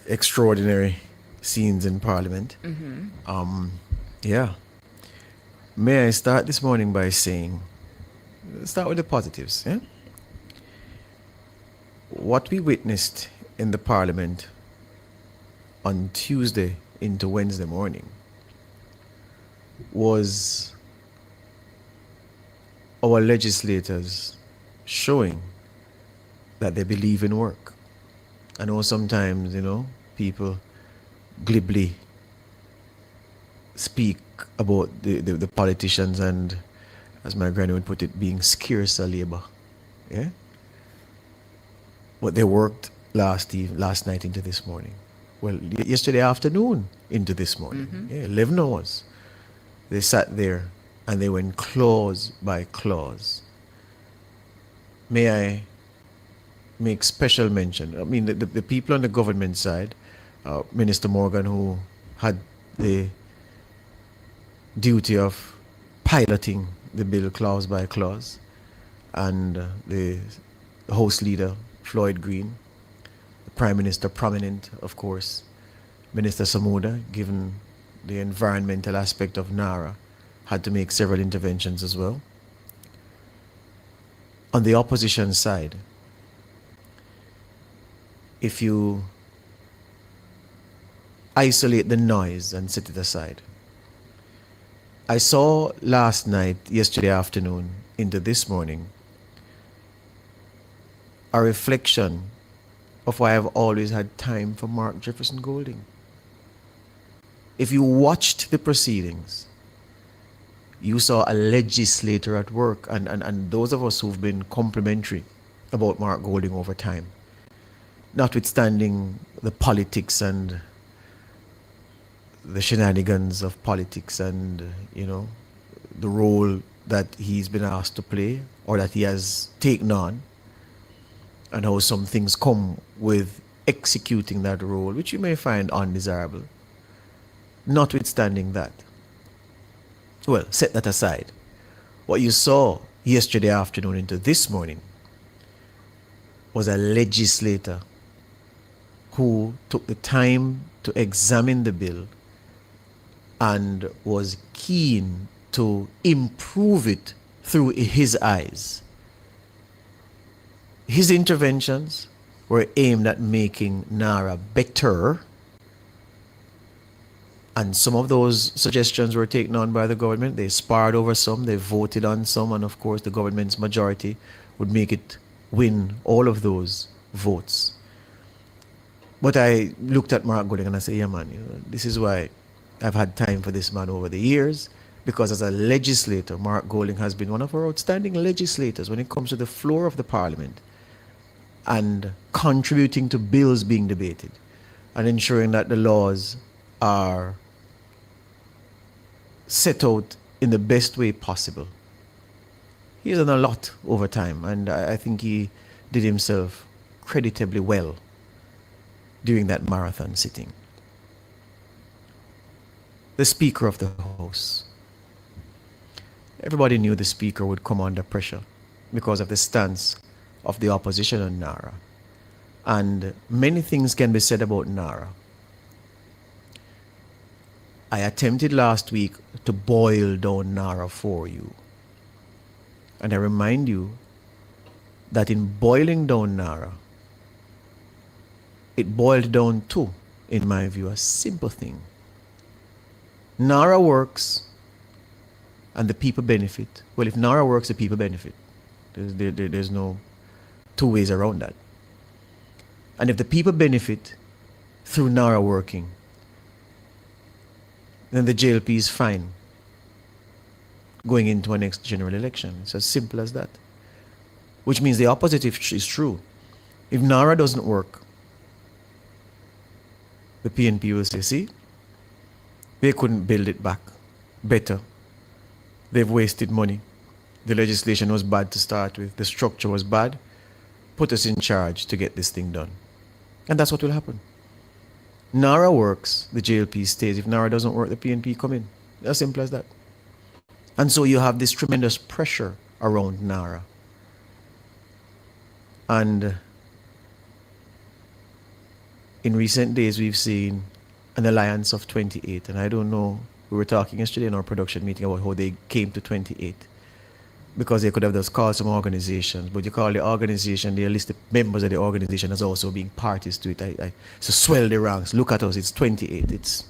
extraordinary scenes in Parliament. Yeah. May I start this morning by saying, start with the positives. Yeah? What we witnessed in the Parliament on Tuesday into Wednesday morning was our legislators showing that they believe in work. I know sometimes, people glibly speak about the politicians and, as my granny would put it, being scarce of labor. Yeah? But they worked last night into this morning. Well, yesterday afternoon into this morning. Yeah, 11 hours. They sat there and they went clause by clause. May I make special mention? I mean, the people on the government side, Minister Morgan, who had the duty of piloting the bill clause by clause, and the House Leader, Floyd Green, the Prime Minister prominent, of course, Minister Samuda, given the environmental aspect of Narra, had to make several interventions as well. On the opposition side, if you isolate the noise and set it aside, I saw last night, yesterday afternoon, into this morning, a reflection of why I've always had time for Mark Jefferson Golding. If you watched the proceedings, you saw a legislator at work, and those of us who've been complimentary about Mark Golding over time, notwithstanding the politics and the shenanigans of politics and, the role that he's been asked to play or that he has taken on, and how some things come with executing that role, which you may find undesirable. Notwithstanding that, well, set that aside. What you saw yesterday afternoon into this morning was a legislator who took the time to examine the bill and was keen to improve it through his eyes. His interventions were aimed at making Narra better, and some of those suggestions were taken on by the government. They sparred over some, they voted on some, and of course the government's majority would make it win all of those votes. But I looked at Mark Golding and I said, yeah man, this is why I've had time for this man over the years, because as a legislator, Mark Golding has been one of our outstanding legislators when it comes to the floor of the Parliament and contributing to bills being debated and ensuring that the laws are set out in the best way possible. He's done a lot over time, and I think he did himself creditably well during that marathon sitting. The Speaker of the House. Everybody knew the Speaker would come under pressure because of the stance of the opposition on Narra. And many things can be said about Narra. I attempted last week to boil down Narra for you. And I remind you that in boiling down Narra, it boiled down to, in my view, a simple thing. Narra works and the people benefit. Well, if Narra works, the people benefit. There's no two ways around that. And if the people benefit through Narra working, then the JLP is fine going into a next general election. It's as simple as that. Which means the opposite is true. If Narra doesn't work, the PNP will say, see, they couldn't build it back better. They've wasted money. The legislation was bad to start with. The structure was bad. Put us in charge to get this thing done. And that's what will happen. Narra works, the JLP stays. If Narra doesn't work, the PNP come in. As simple as that. And so you have this tremendous pressure around Narra. And in recent days, we've seen an alliance of 28. And I don't know, we were talking yesterday in our production meeting about how they came to 28. Because they could have just called some organizations, but you call the organization, they list the members of the organization as also being parties to it. So swell the ranks. Look at us, it's 28. It's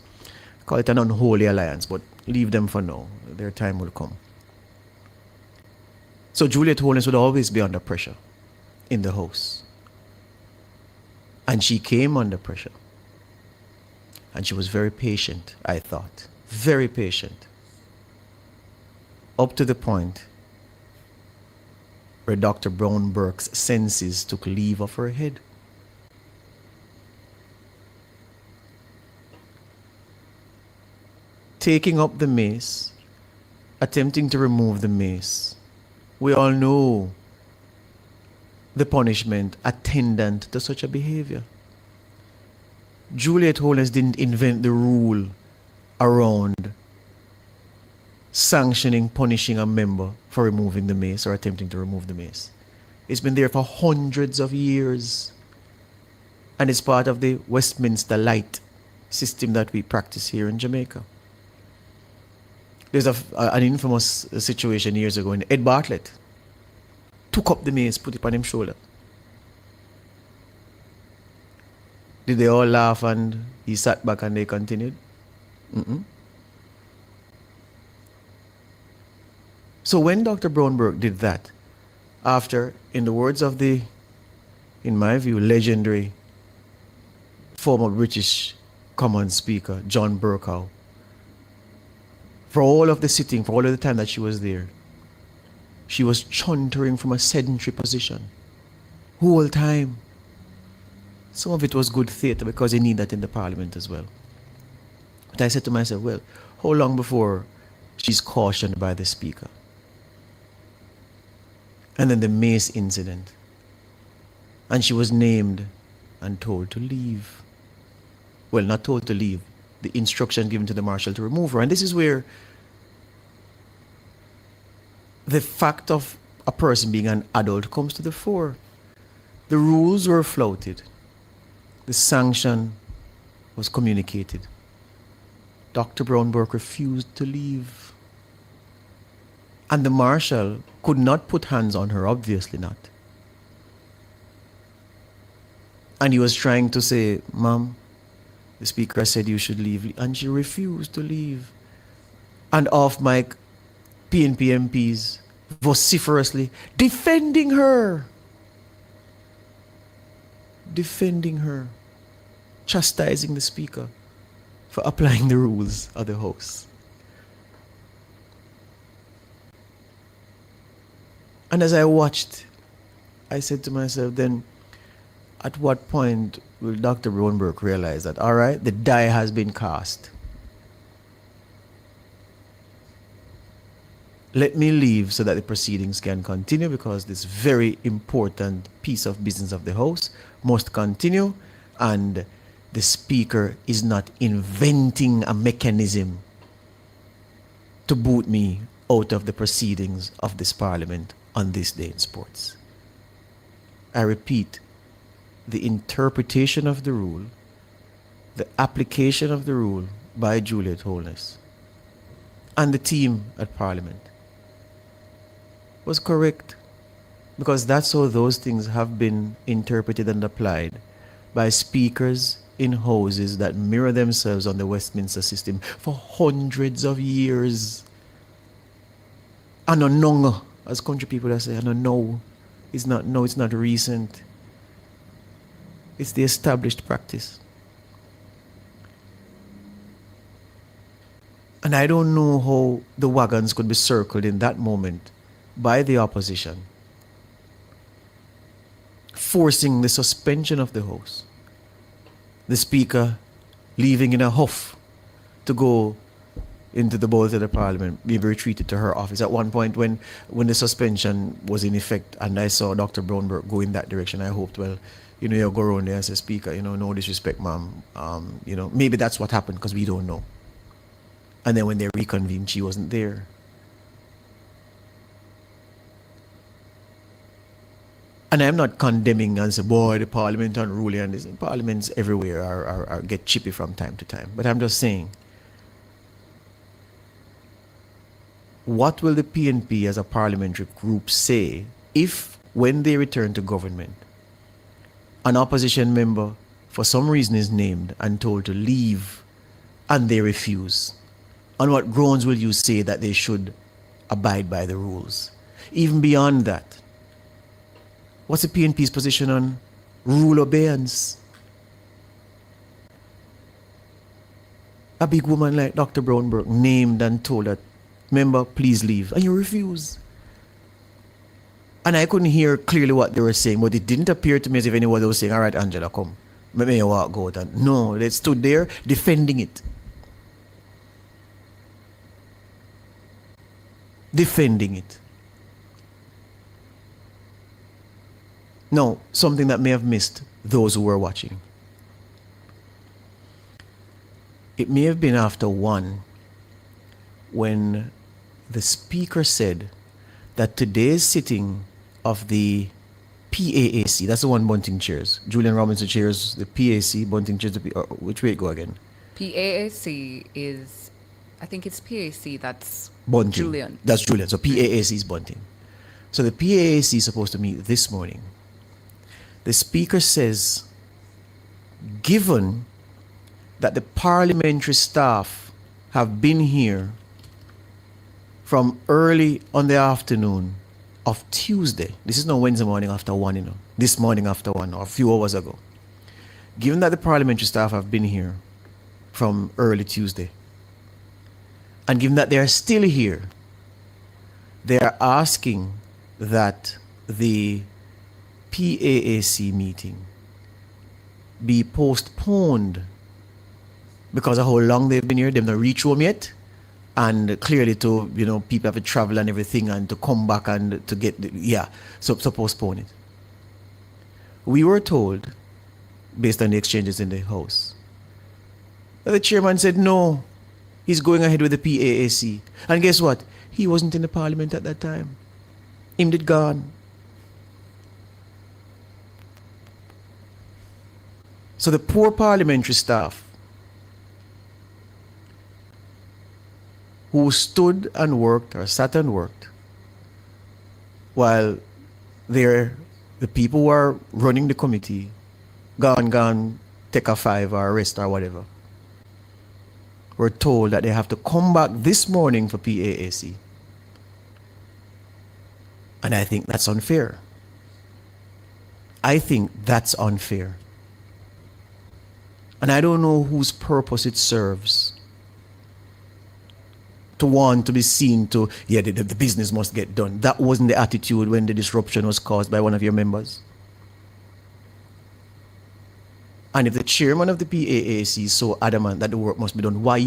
call it an unholy alliance, but leave them for now. Their time will come. So Juliet Holness would always be under pressure in the House. And she came under pressure. And she was very patient, I thought. Very patient. Up to the point where Dr. Brown Burke's senses took leave of her head. Taking up the mace, attempting to remove the mace. We all know the punishment attendant to such a behavior. Juliet Holness didn't invent the rule around sanctioning, punishing a member for removing the mace or attempting to remove the mace. It's been there for hundreds of years. And it's part of the Westminster Light system that we practice here in Jamaica. There's an infamous situation years ago when Ed Bartlett took up the mace, put it on his shoulder. Did they all laugh and he sat back and they continued? Mm-mm. So when Dr. Brown Burke did that, after, in the words of the, in my view, legendary former British Commons Speaker, John Bercow, for all of the sitting, for all of the time that she was there, she was chuntering from a sedentary position. Whole time. Some of it was good theatre because they need that in the parliament as well. But I said to myself, well, how long before she's cautioned by the speaker? And then the mace incident. And she was named and told to leave. Well, not told to leave. The instruction given to the marshal to remove her. And this is where the fact of a person being an adult comes to the fore. The rules were flouted. The sanction was communicated. Dr. Brown Burke refused to leave. And the marshal could not put hands on her, obviously not. And he was trying to say, Ma'am, the speaker said you should leave. And she refused to leave. And off mic, PNP MPs vociferously defending her. Defending her. Chastising the speaker for applying the rules of the House. And as I watched, I said to myself, then at what point will Dr. Brown Burke realize that, all right, the die has been cast. Let me leave so that the proceedings can continue, because this very important piece of business of the House must continue, and the speaker is not inventing a mechanism to boot me out of the proceedings of this parliament on this day in sports. I repeat, the interpretation of the rule, the application of the rule by Juliet Holness and the team at Parliament was correct, because that's how those things have been interpreted and applied by speakers in houses that mirror themselves on the Westminster system for hundreds of years. And no, as country people are saying, no, it's not recent. It's the established practice. And I don't know how the wagons could be circled in that moment by the opposition, forcing the suspension of the House. The speaker leaving in a huff to go into the bowels of the parliament, being retreated to her office. At one point when the suspension was in effect and I saw Dr. Brown Burke go in that direction, I hoped, well, you go around there and say, Speaker, no disrespect, ma'am. Maybe that's what happened, because we don't know. And then when they reconvened, she wasn't there. And I'm not condemning and say, boy, the parliament unruly and this. Parliaments everywhere are get chippy from time to time. But I'm just saying, what will the PNP as a parliamentary group say if, when they return to government, an opposition member for some reason is named and told to leave and they refuse? On what grounds will you say that they should abide by the rules? Even beyond that, what's the PNP's position on rule abeyance? A big woman like Dr. Brownberg named and told that, member, please leave, and you refuse. And I couldn't hear clearly what they were saying, but it didn't appear to me as if anyone was saying, all right, Angela, come, may you walk out. And no, they stood there defending it. Defending it. Now, something that may have missed those who were watching. It may have been after 1 when the speaker said that today's sitting of the PAAC, that's the one Bunting chairs, Julian Robinson chairs the PAC, Bunting chairs the which way it go again? PAAC is, I think it's PAC, that's Bunting. Julian. That's Julian, so PAAC is Bunting. So the PAAC is supposed to meet this morning. The speaker says, given that the parliamentary staff have been here from early on the afternoon of Tuesday. This is not Wednesday morning after 1, This morning after 1, or a few hours ago. Given that the parliamentary staff have been here from early Tuesday, and given that they are still here, they are asking that the PAAC meeting be postponed because of how long they've been here. They've not reached home yet. And clearly to, people have to travel and everything and to come back and to get, so postpone it. We were told, based on the exchanges in the House, that the chairman said no, he's going ahead with the PAAC. And guess what? He wasn't in the parliament at that time. Him did gone. So the poor parliamentary staff who stood and worked or sat and worked while the people who are running the committee gone, take a 5 or rest or whatever, were told that they have to come back this morning for PAAC. And I think that's unfair. I think that's unfair. And I don't know whose purpose it serves to want to be seen to, the business must get done. That wasn't the attitude when the disruption was caused by one of your members. And if the chairman of the PAAC is so adamant that the work must be done, why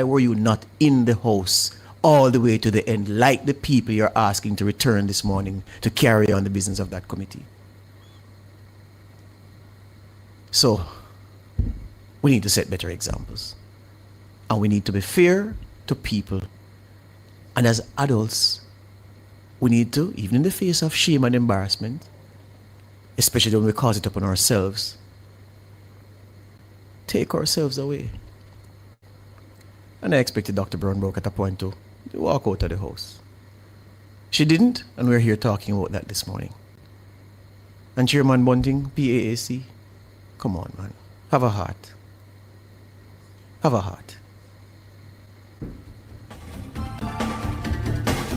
were you not in the House all the way to the end, like the people you're asking to return this morning to carry on the business of that committee? So, we need to set better examples. And we need to be fair to people. And as adults, we need to, even in the face of shame and embarrassment, especially when we cause it upon ourselves, take ourselves away. And I expected Dr. Brownberg at a point to walk out of the House. She didn't, and we're here talking about that this morning. And Chairman Bunting, PAAC, come on, man. Have a heart. Have a heart.